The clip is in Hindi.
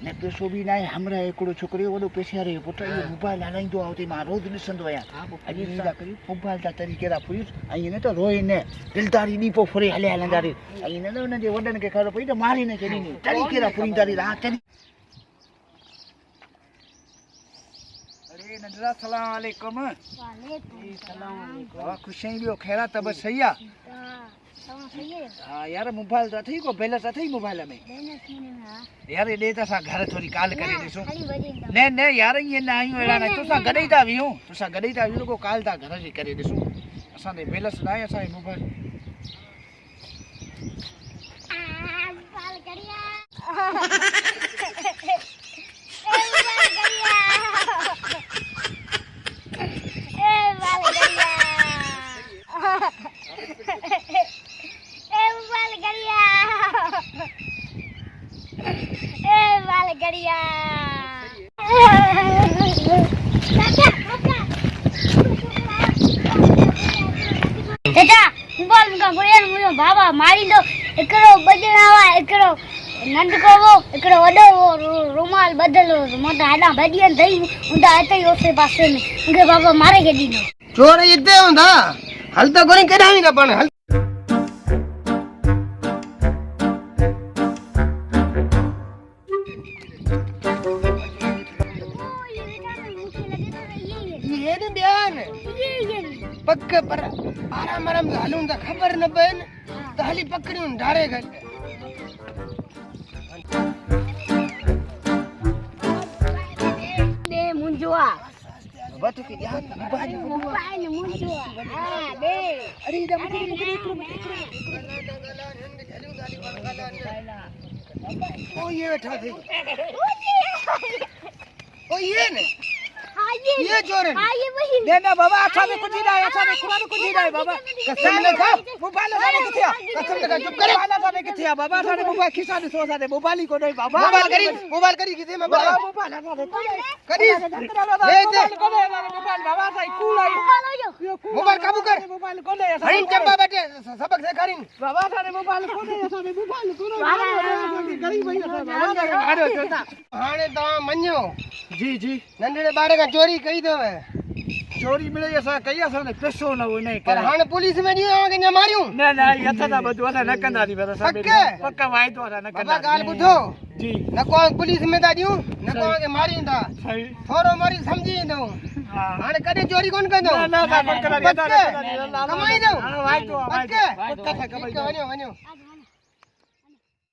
ने पैसो भी ना हमरा एकड़ो छोकरियो वडो पेशारे पुट ये मोबाइल हलाइंदो आवते मां रोज ॾिसंदो आहियां अॼु ईंदा करी मोबाइल ता तरीक़े रा पुलिस ऐं न त रोए न दिलदारी नी पो फरे हले हलंदारी ऐं न उन जे वडन खे ख़बर पई त मारी न केनी तरीक़े रा पुरींदारी रा तरी अरे नजरा सलाम अलैकुम वालेकुम सलाम वाह खुशी लियो खैरा त बस सही आ सही है हां यार मोबाइल त थई को बैलेंस अथई मोबाइल में बैलेंस में यार दे त सा घर थोड़ी कॉल करे दिसो खाली बजे ने ने यार ये ना आयो एड़ा न तुसा गडई ता वियो तुसा गडई ता वियो को कॉल ता घर जी करे दिसो असा ने बैलेंस ना असा मोबाइल कॉल करिया बाबा मारी दो एकड़ो बजनावा एकड़ो नंढको वो एकड़ो वडो वो रुमाल बदलो मोटा हेडा भडियन थई उंदा अतई ओसे पासे में उनके बाबा मारे के दीनो चोर इते हुंदा हल तो कोनी केडावी का पण हल ये ने बयान पक्क पर आराम आराम हलूं त खबर न पन त हली पकड़ियूं ढारे गल दे मुंजवा बाबा तो के यार मोबाइल मुंजवा हां दे अरे इधर ओ ये बैठा थे ओ ये ने हां ये चोर है हां ये वही ने ना बाबा अच्छा में कुछ नहीं अच्छा में कुरान कुछ नहीं बाबा कसम लगा मोबाइल सारे किथे कसम लगा चुप करे मोबाइल सारे किथे बाबा सारे मोबाइल खिसा दे सो सारे मोबाइल ही को नहीं बाबा मोबाइल करी किथे मैं बता मोबाइल सारे करी ले दे मोबाइल बाबा साई कूल आई मोबाइल काबू कर मोबाइल को नहीं हरिन चंबा बैठे सबक सिखारिन बाबा सारे मोबाइल को नहीं सारे मोबाइल को नहीं गरीब भैया हाने ता मन्यो जी जी नंढड़े बाड़े का चोरी कई दो चोरी मिले असा कई असा ने पैसो न हो नहीं पर हाने पुलिस में दियो के न मारियो ना ना यथा दा बदु असा न कंदा दी बस पक्के पक्का वाई तो असा न कंदा बाबा गाल बुझो जी न को पुलिस में दा दियो न को के मारियो दा सही थोरो मारी समझी दो हां हाने कदे चोरी कोन कंदो ना ना कोन करा दी कमाई दो हां वाई तो पक्के पक्का था कमाई वन्यो वन्यो